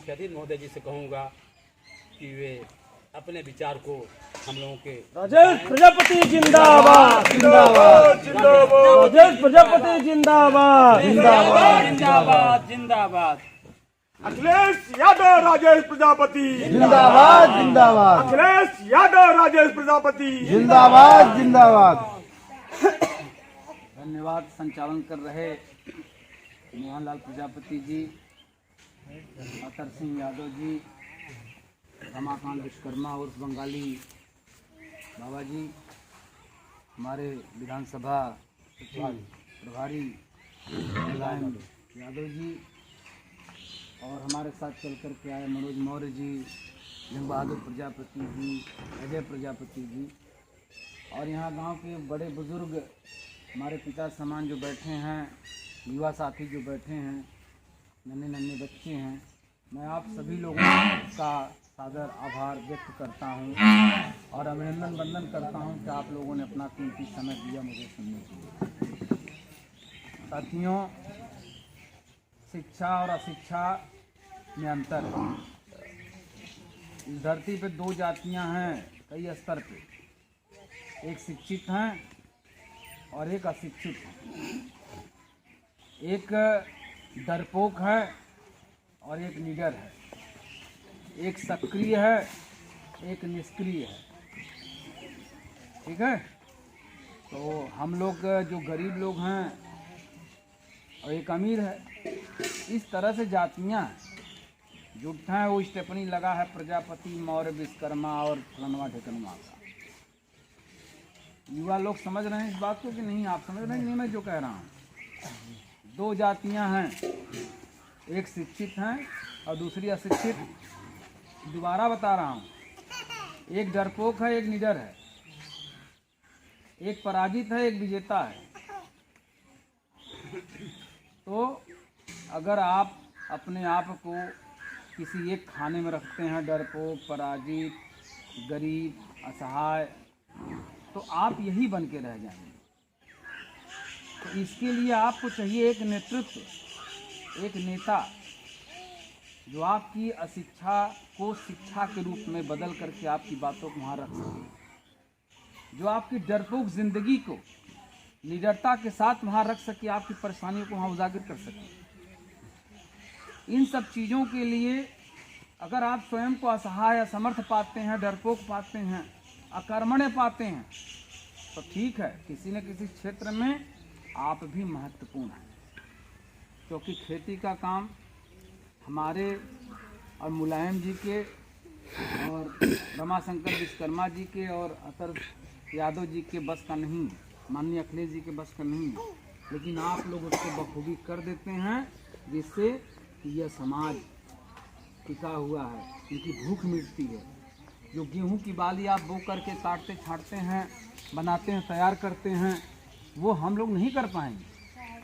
मुख्य अतिथि महोदय जी से कहूँगा कि वे अपने विचार को हम लोगों के राजेश प्रजापति जिंदाबाद जिंदाबाद जिंदाबाद राजेश प्रजापति जिंदाबाद जिंदाबाद जिंदाबाद जिंदाबाद। अखिलेश यादव राजेश प्रजापति जिंदाबाद जिंदाबाद अखिलेश यादव राजेश प्रजापति जिंदाबाद जिंदाबाद। धन्यवाद। संचालन कर रहे मोहनलाल प्रजापति जी, अतर सिंह यादव जी, रमाकांत विश्वकर्मा उर्फ बंगाली बाबा जी, हमारे विधानसभा प्रभारी मुलायम यादव जी, और हमारे साथ चल कर के आए मनोज मौर्य जी, जंग बहादुर प्रजापति जी, अजय प्रजापति जी, और यहाँ गांव के बड़े बुजुर्ग हमारे पिता समान जो बैठे हैं, युवा साथी जो बैठे हैं, नन्हे नन्हे बच्चे हैं, मैं आप सभी लोगों का सादर आभार व्यक्त करता हूं और अभिनंदन वंदन करता हूं कि आप लोगों ने अपना कीमती समय दिया मुझे सुनने के लिए। साथियों, शिक्षा और अशिक्षा में अंतर है। इस धरती पे दो जातियां हैं कई स्तर पे, एक शिक्षित हैं और एक अशिक्षित है। एक डरपोक है और एक निडर है, एक सक्रिय है एक निष्क्रिय है। ठीक है, तो हम लोग जो गरीब लोग हैं और एक अमीर है, इस तरह से जातियां जो हैं वो स्टेपनी लगा है प्रजापति, मौर्य, विश्वकर्मा और फलनवा ढेकनवा का। युवा लोग समझ रहे हैं इस बात को कि नहीं? आप समझ रहे हैं नहीं मैं जो कह रहा हूँ? दो जातियां हैं, एक शिक्षित हैं और दूसरी अशिक्षित। दोबारा बता रहा हूँ, एक डरपोक है एक निडर है, एक पराजित है एक विजेता है। तो अगर आप अपने आप को किसी एक खाने में रखते हैं, डरपोक, पराजित, गरीब, असहाय, तो आप यही बन के रह जाएंगे। तो इसके लिए आपको चाहिए एक नेतृत्व, एक नेता जो आपकी अशिक्षा को शिक्षा के रूप में बदल करके आपकी बातों को वहाँ रख सके, जो आपकी डरपोक जिंदगी को निडरता के साथ वहाँ रख सके, आपकी परेशानियों को वहाँ उजागर कर सके। इन सब चीज़ों के लिए अगर आप स्वयं को असहाय, असमर्थ पाते हैं, डरपोक पाते हैं, अकर्मण्य पाते हैं, तो ठीक है, किसी न किसी क्षेत्र में आप भी महत्वपूर्ण हैं। क्योंकि खेती का काम हमारे और मुलायम जी के और रमाशंकर विश्वकर्मा जी के और अतर यादव जी के बस का नहीं, माननीय अखिलेश जी के बस का नहीं है, लेकिन आप लोग उसको बखूबी कर देते हैं, जिससे यह समाज टिका हुआ है, इनकी भूख मिटती है। जो गेहूं की बाली आप बो करके काटते छाँटते हैं, बनाते हैं, तैयार करते हैं, वो हम लोग नहीं कर पाएंगे।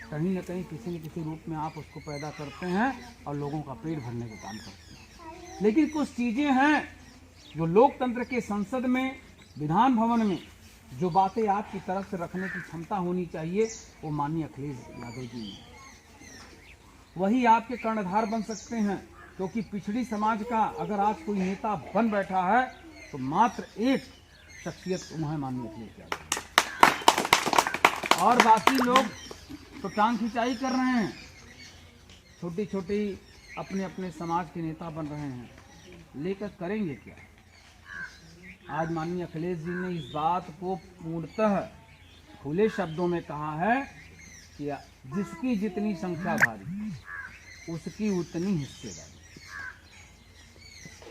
कहीं ना कहीं किसी न किसी रूप में आप उसको पैदा करते हैं और लोगों का पेट भरने का काम करते हैं। लेकिन कुछ चीज़ें हैं जो लोकतंत्र के संसद में, विधान भवन में जो बातें आपकी तरफ से रखने की क्षमता होनी चाहिए, वो माननीय अखिलेश यादव जी ने, वही आपके कर्णधार बन सकते हैं। क्योंकि पिछड़ी समाज का अगर आज कोई नेता बन बैठा है तो मात्र एक शख्सियत वो है माननीय अखिलेश यादव, और बाकी लोग तो टांग खिंचाई कर रहे हैं, छोटी छोटी अपने अपने समाज के नेता बन रहे हैं, लेकर करेंगे क्या? आज माननीय अखिलेश जी ने इस बात को पूर्णतः खुले शब्दों में कहा है कि जिसकी जितनी संख्या भारी उसकी उतनी हिस्सेदारी।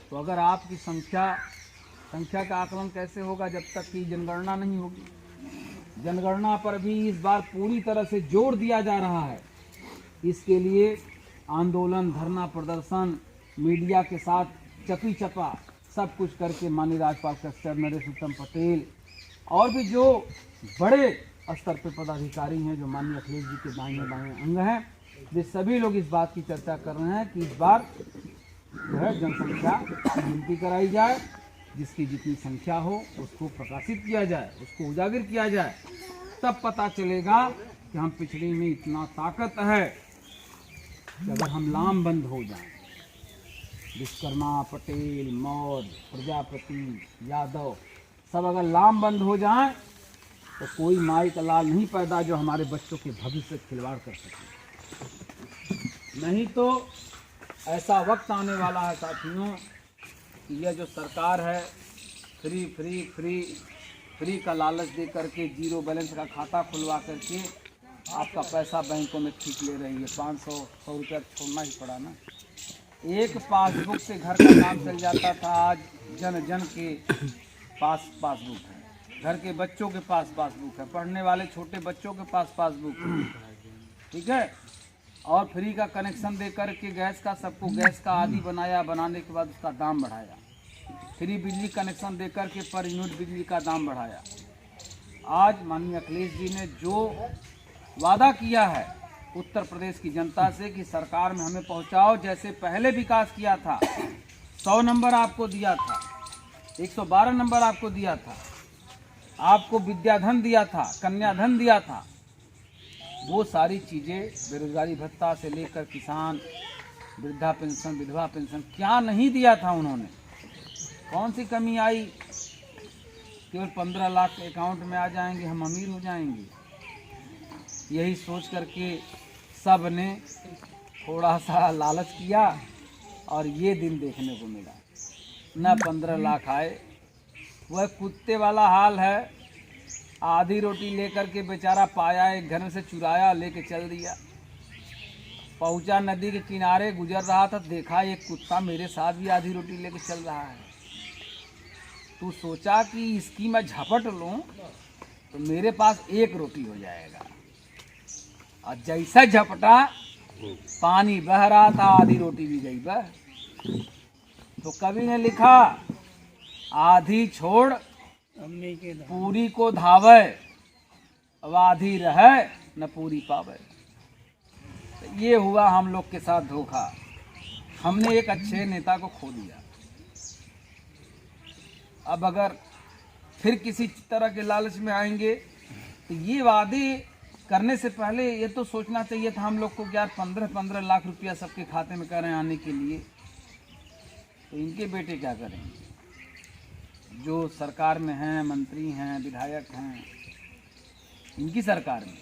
तो अगर आपकी संख्या का आकलन कैसे होगा जब तक कि जनगणना नहीं होगी? जनगणना पर भी इस बार पूरी तरह से जोर दिया जा रहा है। इसके लिए आंदोलन, धरना प्रदर्शन, मीडिया के साथ चपी चपा सब कुछ करके माननीय राज्यपाल कश्यप, नरेश उत्तम पटेल और भी जो बड़े स्तर पर पदाधिकारी हैं, जो माननीय अखिलेश जी के दाएं बाएं अंग हैं, वे सभी लोग इस बात की चर्चा कर रहे हैं कि इस बार जो है जनसंख्या की गिनती कराई जाए, जिसकी जितनी संख्या हो उसको प्रकाशित किया जाए, उसको उजागर किया जाए। तब पता चलेगा कि हम पिछड़ी में इतना ताकत है कि अगर हम लामबंद हो जाएं विश्वकर्मा, पटेल, मौर्य, प्रजापति, यादव सब अगर लामबंद हो जाएं तो कोई माई का लाल नहीं पैदा जो हमारे बच्चों के भविष्य से खिलवाड़ कर सके। नहीं तो ऐसा वक्त आने वाला है साथियों कि यह जो सरकार है फ्री फ्री फ्री फ्री का लालच दे करके जीरो बैलेंस का खाता खुलवा करके आपका पैसा बैंकों में खींच ले रही है। 500-100 रुपया छोड़ना ही पड़ा ना। एक पासबुक से घर का काम चल जाता था, आज जन जन के पास पासबुक है, घर के बच्चों के पास पासबुक है, पढ़ने वाले छोटे बच्चों के पास पासबुक है, ठीक है। और फ्री का कनेक्शन दे करके गैस का सबको गैस का आदी बनाया, बनाने के बाद उसका दाम बढ़ाया। फ्री बिजली कनेक्शन दे करके पर यूनिट बिजली का दाम बढ़ाया। आज माननीय अखिलेश जी ने जो वादा किया है उत्तर प्रदेश की जनता से कि सरकार में हमें पहुंचाओ, जैसे पहले विकास किया था, 100 नंबर आपको दिया था, 112 नंबर आपको दिया था, आपको विद्याधन दिया था, कन्याधन दिया था, वो सारी चीज़ें बेरोजगारी भत्ता से लेकर किसान, वृद्धा पेंशन, विधवा पेंशन क्या नहीं दिया था उन्होंने। कौन सी कमी आई? केवल 15 लाख अकाउंट में आ जाएंगे, हम अमीर हो जाएंगे, यही सोच करके सब ने थोड़ा सा लालच किया और ये दिन देखने को मिला। न 15 लाख आए, वह कुत्ते वाला हाल है। आधी रोटी लेकर के बेचारा पाया, एक घर में से चुराया, लेके चल दिया। पहुंचा नदी के किनारे, गुजर रहा था, देखा एक कुत्ता मेरे साथ भी आधी रोटी लेके चल रहा है। तू सोचा कि इसकी मैं झपट लूं तो मेरे पास एक रोटी हो जाएगा, और जैसा झपटा पानी बह रहा था, आधी रोटी भी गई बह। तो कवि ने लिखा, आधी छोड़ पूरी को धावे, अब आधी रहे न पूरी पावे। तो ये हुआ हम लोग के साथ धोखा। हमने एक अच्छे नेता को खो दिया। अब अगर फिर किसी तरह के लालच में आएंगे तो ये वादे करने से पहले ये तो सोचना चाहिए था हम लोग को कि यार 15-15 लाख रुपया सबके खाते में करें आने के लिए, तो इनके बेटे क्या करेंगे? जो सरकार में हैं, मंत्री हैं, विधायक हैं, इनकी सरकार में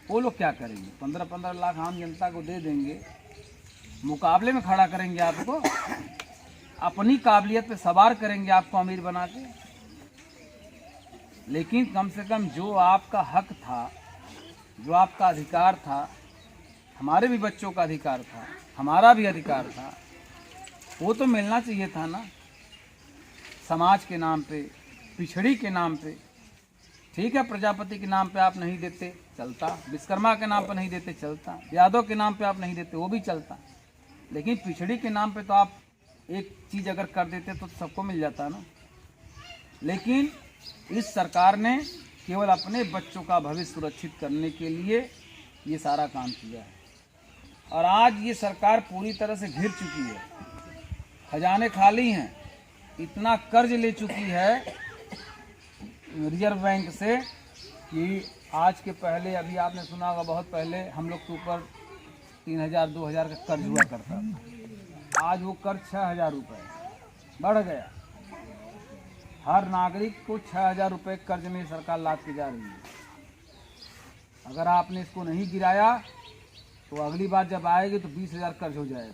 वो लोग क्या करेंगे? 15-15 लाख आम जनता को दे देंगे, मुकाबले में खड़ा करेंगे आपको, अपनी काबिलियत पे सवार करेंगे आपको अमीर बना के। लेकिन कम से कम जो आपका हक था, जो आपका अधिकार था, हमारे भी बच्चों का अधिकार था, हमारा भी अधिकार था, वो तो मिलना चाहिए था ना। समाज के नाम पे, पिछड़ी के नाम पे, ठीक है, प्रजापति के नाम पे आप नहीं देते चलता, विश्वकर्मा के नाम पे नहीं देते चलता, यादव के नाम पे आप नहीं देते वो भी चलता, लेकिन पिछड़ी के नाम पे तो आप एक चीज़ अगर कर देते तो सबको मिल जाता ना। लेकिन इस सरकार ने केवल अपने बच्चों का भविष्य सुरक्षित करने के लिए ये सारा काम किया है। और आज ये सरकार पूरी तरह से घिर चुकी है, खजाने खाली हैं, इतना कर्ज ले चुकी है रिजर्व बैंक से कि आज के पहले, अभी आपने सुना होगा, बहुत पहले हम लोग के ऊपर 3000-2000 का कर्ज हुआ करता था। आज वो कर्ज 6000 रुपये बढ़ गया। हर नागरिक को 6000 रुपये कर्ज में सरकार लाद के जा रही है। अगर आपने इसको नहीं गिराया तो अगली बार जब आएगी तो 20,000 कर्ज हो जाएगा,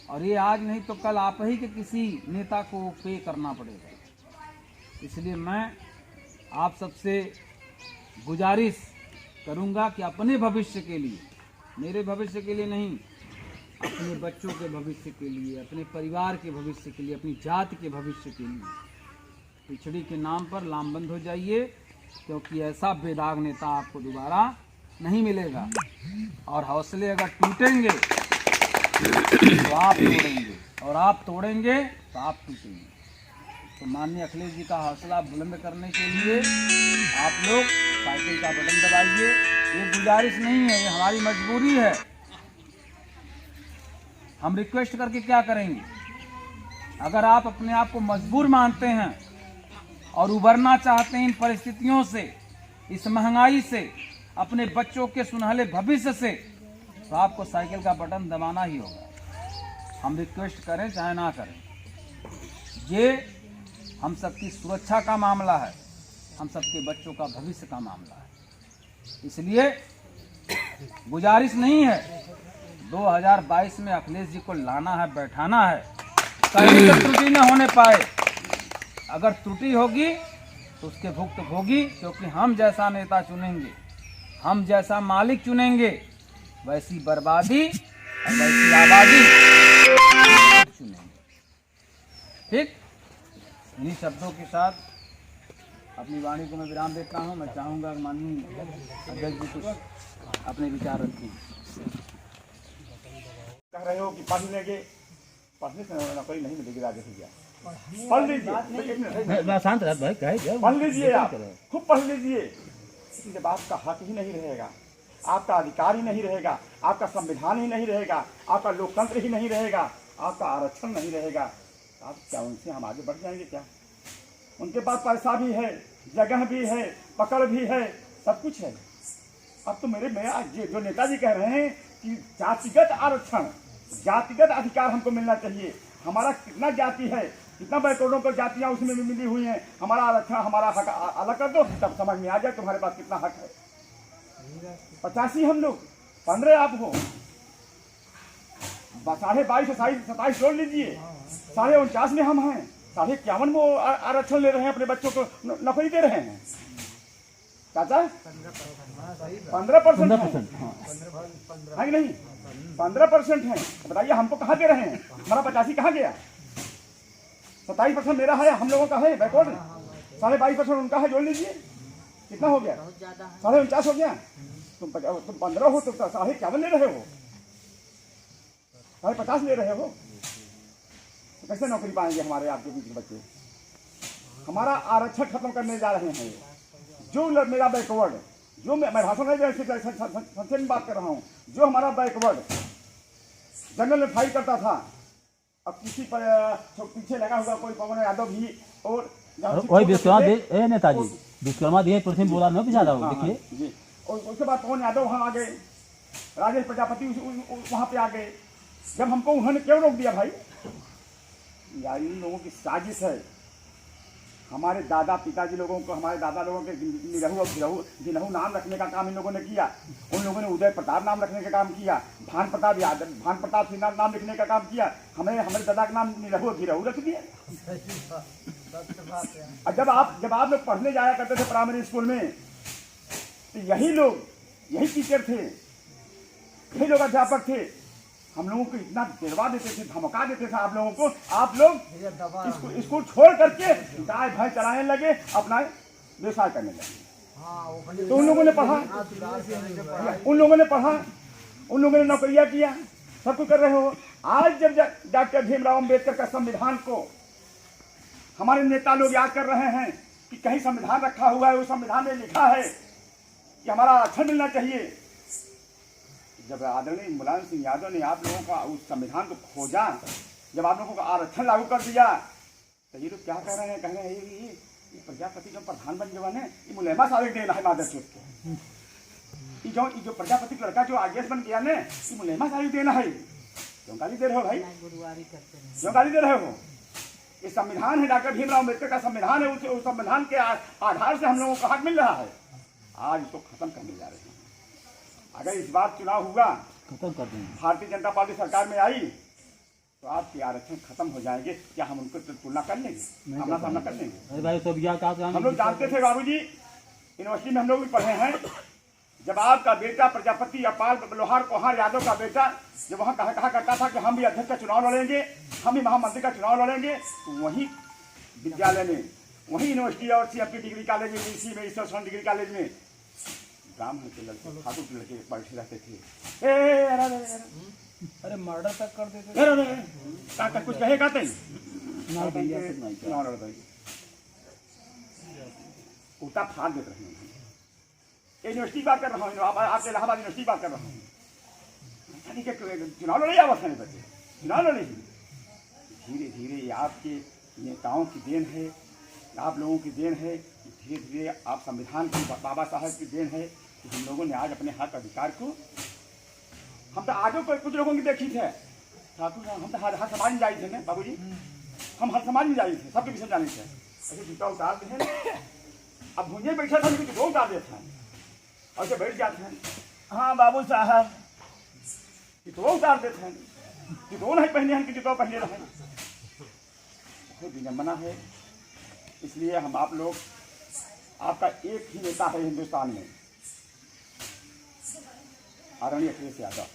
और ये आज नहीं तो कल आप ही के किसी नेता को पे करना पड़ेगा। इसलिए मैं आप सबसे गुजारिश करूंगा कि अपने भविष्य के लिए, मेरे भविष्य के लिए नहीं, अपने बच्चों के भविष्य के लिए, अपने परिवार के भविष्य के लिए, अपनी जाति के भविष्य के लिए पिछड़ी के नाम पर लामबंद हो जाइए, क्योंकि ऐसा बेदाग नेता आपको दोबारा नहीं मिलेगा। और हौसले अगर टूटेंगे तो आप तोड़ेंगे, और आप तोड़ेंगे तो आप टूटेंगे। तो माननीय अखिलेश जी का हौसला बुलंद करने के लिए आप लोग साइकिल का बटन दबाइए। ये गुजारिश नहीं है, ये हमारी मजबूरी है। हम रिक्वेस्ट करके क्या करेंगे? अगर आप अपने आप को मजबूर मानते हैं और उभरना चाहते हैं इन परिस्थितियों से, इस महंगाई से, अपने बच्चों के सुनहले भविष्य से, तो आपको साइकिल का बटन दबाना ही होगा। हम रिक्वेस्ट करें चाहे ना करें, ये हम सबकी सुरक्षा का मामला है, हम सबके बच्चों का भविष्य का मामला है। इसलिए गुजारिश नहीं है, 2022 में अखिलेश जी को लाना है, बैठाना है, कहीं तो त्रुटि न होने पाए। अगर त्रुटि होगी तो उसके भुगत होगी, क्योंकि हम जैसा नेता चुनेंगे, हम जैसा मालिक चुनेंगे, वैसी बर्बादी और वैसी आबादी चुनेंगे। ठीक, इन्हीं शब्दों के साथ अपनी वाणी को मैं विराम देता हूँ। मैं चाहूँगा कि माननीय अध्यक्ष जी कुछ अपने विचार रखें। कह रहे हो कि पढ़ लेंगे, पढ़ने से नौकरी नहीं मिलेगी राजेश भैया। पढ़ लीजिए, शांत रह भाई, कहे पढ़ लीजिए, आप खूब पढ़ लीजिए। जब आपका हक ही नहीं रहेगा, आपका अधिकार ही नहीं रहेगा, आपका संविधान ही नहीं रहेगा, आपका लोकतंत्र ही नहीं रहेगा, आपका आरक्षण नहीं रहेगा, आप क्या उनसे हम आगे बढ़ जाएंगे क्या? उनके पास पैसा भी है, जगह भी है, पकड़ भी है, सब कुछ है। अब तो मेरे जो नेताजी कह रहे हैं कि जातिगत आरक्षण, जातिगत अधिकार हमको मिलना चाहिए। हमारा कितना जाति है, कितना बैकवर्डों को जातियां उसमें भी मिली हुई हैं, हमारा आरक्षण, हमारा हक अलग कर दो, तब समझ में आ जाए तुम्हारे पास कितना हक है। 85 हम लोग, 15 आप हो, 22.5 27 जोड़ लीजिए, 49.5 में हम हैं, 51.5 में वो आरक्षण ले रहे हैं, अपने बच्चों को नौकरी दे रहे हैं। चाचा 15% है कि नहीं? 15% है। बताइए हमको कहाँ दे रहे हैं? हमारा 85 कहाँ गया? 27% मेरा है, हम लोगों का है बैकवर्ड, 22.5% उनका है, जोड़ लीजिए कितना हो गया? 49.5 हो गया। तुम 15 हो तो 51 ले रहे हो, 50 ले रहे हो, तो कैसे नौकरी पाएंगे हमारे आपके बीच के बच्चे? हमारा आरक्षण खत्म करने जा रहे हैं। जो मेरा बैकवर्ड, जो मैं भाषण नहीं संसद में बात कर रहा हूँ, जो हमारा बैकवर्ड जंगल में फाइट करता था, अब किसी पर पीछे लगा हुआ कोई पवन यादव भी और वही विश्वकर्मा नेताजी विश्वकर्मा दिए प्रथम बोला न भी ज्यादा देखिए जी। और उसके बाद पवन यादव वहाँ आ गए, राजेश प्रजापति वहाँ पे आ गए। जब हमको उन्होंने क्यों रोक दिया भाई? यार इन लोगों की साजिश है। हमारे दादा पिताजी लोगों को, हमारे दादा लोगों के जिनहू नाम रखने का काम इन लोगों ने किया। उन लोगों ने उदय प्रताप नाम रखने का काम किया, भान प्रताप सिंह नाम लिखने का काम किया। हमारे दादा का नाम गिरहू रख दिया। और जब आप लोग पढ़ने जाया करते थे प्राइमरी स्कूल में, तो यही टीचर थे, यही लोग अध्यापक थे। हम लोगों को इतना डरवा देते थे, धमका देते थे आप लोगों को। आप लोग स्कूल छोड़ करके गाय भैंस चलाने लगे, अपना व्यवसाय करने लगे। तो उन लोगों ने पढ़ा, उन लोगों ने नौकरियां किया, सब कुछ कर रहे हो। आज जब डॉक्टर भीमराव अम्बेडकर का संविधान को हमारे नेता लोग याद कर रहे हैं कि कहीं संविधान रखा हुआ है, उस संविधान में लिखा है कि हमारा आरक्षण मिलना चाहिए। जब आदरणीय मुलायम सिंह यादव ने आप लोगों का उस संविधान को खोजा, जब आप लोगों का आरक्षण लागू कर दिया, तो ये लोग क्या कह रहे हैं? कह रहे हैं ये प्रजापति जो प्रधान बन गया है, ये मुलेमा साबिक देना है मादर चौथ के। ये जो प्रजापति का लड़का जो आईएएस बन गया ने, ये मुलेमा साबिक देना है। क्यों गाली दे रहे हो भाई? क्यों गाली दे रहे हो? ये संविधान है, डॉक्टर भीमराव अम्बेडकर का संविधान है। उस संविधान के आधार से हम लोगों को हक मिल रहा है। आज इसको खत्म करने जा रहे हैं। अगर इस बार चुनाव हुआ, खत्म कर देंगे, भारतीय जनता पार्टी सरकार में आई, तो आपके आरक्षण खत्म हो जाएंगे। क्या हम उनको तुलना कर लेंगे? सामना सामना कर लेंगे? अरे भाई सब हम लोग जानते थे बाबूजी, यूनिवर्सिटी में हम लोग भी पढ़े हैं। जब आपका बेटा प्रजापति अपाल लोहार कोहार यादव का बेटा जब वहाँ कहा करता था कि हम भी अध्यक्ष का चुनाव लड़ेंगे, हम भी महामंत्री का चुनाव लड़ेंगे, तो वहीं विद्यालय में, वहीं यूनिवर्सिटी और CFT डिग्री कॉलेज में, इसी में ईश्वर डिग्री कॉलेज में ब्राह्मण के लड़के, ठाकुर के लड़के बैठे रहते थे। अरे मर्डर तक कर देते। कुछ कहेगा तो उल्टा फाड़ देते रहे। यूनिवर्सिटी बात कर रहा हूँ, आपके इलाहाबाद यूनिवर्सिटी बात कर रहा हूँ। चुनाव लड़े आप बच्चे, चुनाव लड़े। धीरे धीरे आपके नेताओं की देन है, आप लोगों की देन है। धीरे धीरे आप संविधान की, बाबा साहब की देन है कि हम लोगों ने आज अपने हक अधिकार को, हम तो आगे कुछ लोगों की देखी थे, ठाकुर साहब, हम तो हर समाज में जाए थे ना बाबूजी, हम हर समाज में जाए थे, सबके विषय जाने थे। ऐसे जूता उतारते हैं, अब भूंजे बैठा था लेकिन जूता उतार देते हैं और ऐसे बैठ जाते हैं। हाँ बाबू साहब, जूता उतार देते हैं, जूता नहीं पहने हैं कि जूता पहने रहे। बहुत विडम्बना है। इसलिए हम आप लोग, आपका एक ही नेता है हिंदुस्तान में, आदरणीय अखिलेश यादव,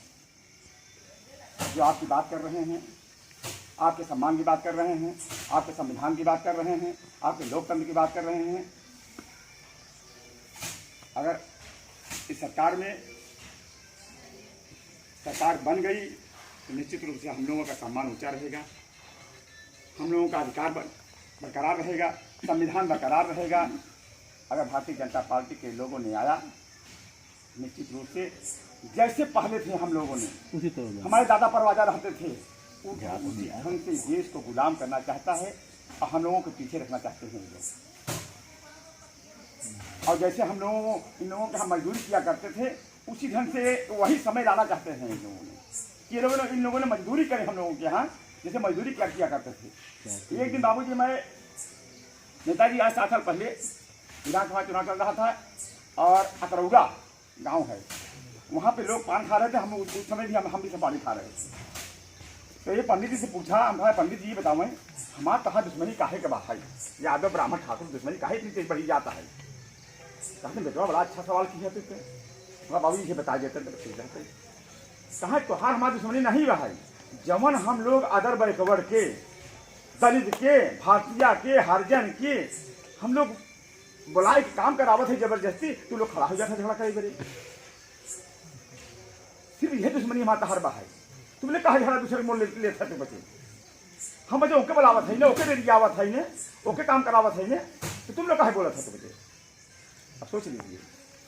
जो आपकी बात कर रहे हैं, आपके सम्मान की बात कर रहे हैं, आपके संविधान की बात कर रहे हैं, आपके लोकतंत्र की बात कर रहे हैं। अगर इस सरकार में सरकार बन गई तो निश्चित रूप से हम लोगों का सम्मान ऊंचा रहेगा, हम लोगों का अधिकार बरकरार रहेगा, संविधान बरकरार रहेगा। अगर भारतीय जनता पार्टी के लोगों ने आया, निश्चित रूप से जैसे पहले थे हम लोगों ने, उसी तरह हमारे दादा परवाजा रहते थे, उसी ढंग से देश को गुलाम करना चाहता है और हम लोगों को पीछे रखना चाहते हैं ये लोग। और जैसे हम लोगों इन लोगों के हम मजदूरी किया करते थे, उसी ढंग से वही समय लाना चाहते हैं इन लोगों ने, कि इन लोगों ने मजदूरी करें हम लोगों के यहाँ, जैसे मजदूरी किया करते थे। एक दिन बाबूजी, मैं नेताजी आज 7 साल पहले विधानसभा चुनाव चल रहा था और अकरौगा गांव है, वहाँ पे लोग पान खा रहे थे, हम उस समय भी हम भी सब पानी खा रहे थे। तो ये पंडित जी से पूछा, हम कहा पंडित जी बताओ हमारा कहाँ दुश्मनी काहे के बात है, यादव ब्राह्मण ठाकुर दुश्मनी काहे इतनी तेज बढ़ी जाता है। कहते बेटवा बड़ा अच्छा सवाल किया थे, बाबू जी से बता देते कहाँ त्योहार हमारी दुश्मनी नहीं रहा है। जमन हम लोग अदर बैकवर्ड के, दलित के, भारतीय के, हरिजन के हम लोग बुलाए काम करावत है जबरदस्ती, तो लोग खड़ा हो जाता झगड़ा करे बड़े। सिर्फ यह दुश्मनी हमारा हर बार है। तुमने कहा झगड़ा दूसरे मोड़ ले सकते बच्चे, हम बच्चे ओके बुलावत है ना, ओके रेडी आवत है ना, ओके काम करावत है ना, तो तुम लोग कहा बोला था बच्चे। अब सोच लीजिए,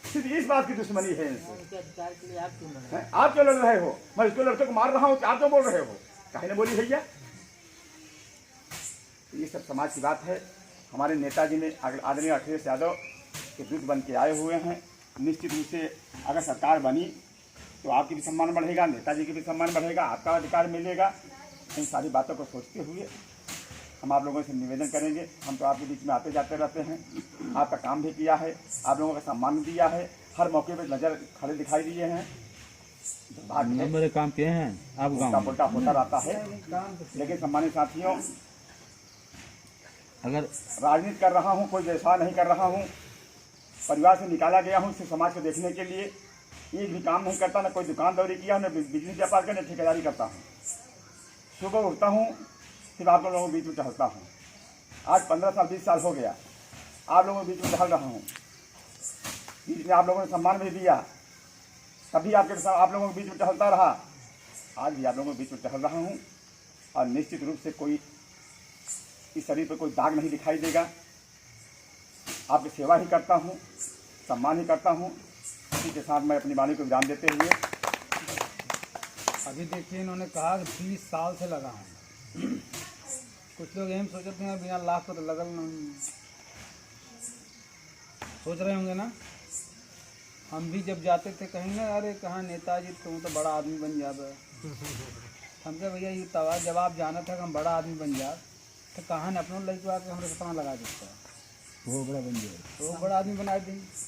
सिर्फ इस बात की दुश्मनी है इनसे। आप क्यों लड़ रहे हो? मैं इसको लड़के को मार रहा हूँ, आप क्यों बोल रहे हो? काहे ने बोली भैया? ये सब समाज की बात है। हमारे नेताजी ने आदरणीय अखिलेश यादव के दूत बन के आए हुए हैं। निश्चित रूप से अगर सरकार बनी तो आपकी भी सम्मान बढ़ेगा, नेताजी की भी सम्मान बढ़ेगा, आपका अधिकार मिलेगा। इन सारी बातों को सोचते हुए हम आप लोगों से निवेदन करेंगे, हम तो आपके बीच में आते जाते रहते हैं, आपका काम भी किया है, आप लोगों का सम्मान दिया है, हर मौके पर नजर खड़े दिखाई दिए हैं। बड़े काम किए हैं आप गाँव उल्टा होता रहता है, लेकिन सम्मानित साथियों, अगर राजनीति कर रहा हूँ, कोई व्यवसाय नहीं कर रहा हूँ, परिवार से निकाला गया हूँ सिर्फ समाज को देखने के लिए। एक भी काम नहीं करता, न कोई दुकानदारी किया, न बिजनेस व्यापार का, न ठेकेदारी करता हूँ। सुबह उठता हूँ, सिर्फ आप लोगों के बीच में टहलता हूँ। आज 15 साल 20 साल हो गया आप लोगों के बीच में टहल रहा हूँ। बीच में आप लोगों ने सम्मान भी दिया, तभी आप लोगों के बीच में टहलता रहा। आज भी आप लोगों के बीच में टहल रहा हूँ और निश्चित रूप से कोई इस शरीर पर कोई दाग नहीं दिखाई देगा। आपकी सेवा ही करता हूँ, सम्मान ही करता हूँ। इसी के साथ मैं अपनी वाणी को विराम देते हुए, अभी देखिए इन्होंने कहा कि 20 साल से लगा हूँ। कुछ लोग यही सोचते हैं बिना लाख को तो लगल नहीं, सोच रहे होंगे ना। हम भी जब जाते थे कहीं ना, अरे कहाँ नेताजी तुम तो बड़ा आदमी बन जाता। हम कहे भैया ये तवा जब आप जाना था कि हम बड़ा आदमी बन जा, तो कहाँ ने अपनों लड़के आके हमारे सपना लगा देता है, वो बड़ा बन जाए, तो वो बड़ा आदमी बना देंगे।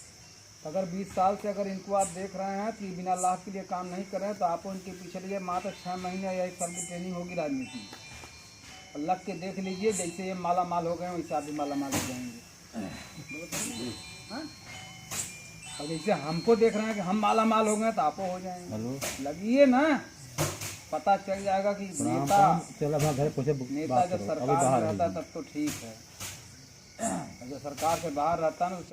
अगर 20 साल से अगर इनको आप देख रहे हैं कि बिना लाभ के लिए काम नहीं कर रहे हैं, तो आपको इनके पीछे लिए मात्र 6 महीने या 1 साल की ट्रेनिंग होगी राजनीति में, और लग के देख लीजिए जैसे ये माला माल हो गए वैसे आप भी माला माल हो जाएंगे। हाँ? और जैसे हमको देख रहे हैं कि हम माला माल हो गए तो आपको हो जाएंगे। लगिए ना, पता चल जाएगा कि नेता चला घर पूछे नेता जब सरकार में रहता है तब तो ठीक है, जब सरकार से बाहर रहता है ना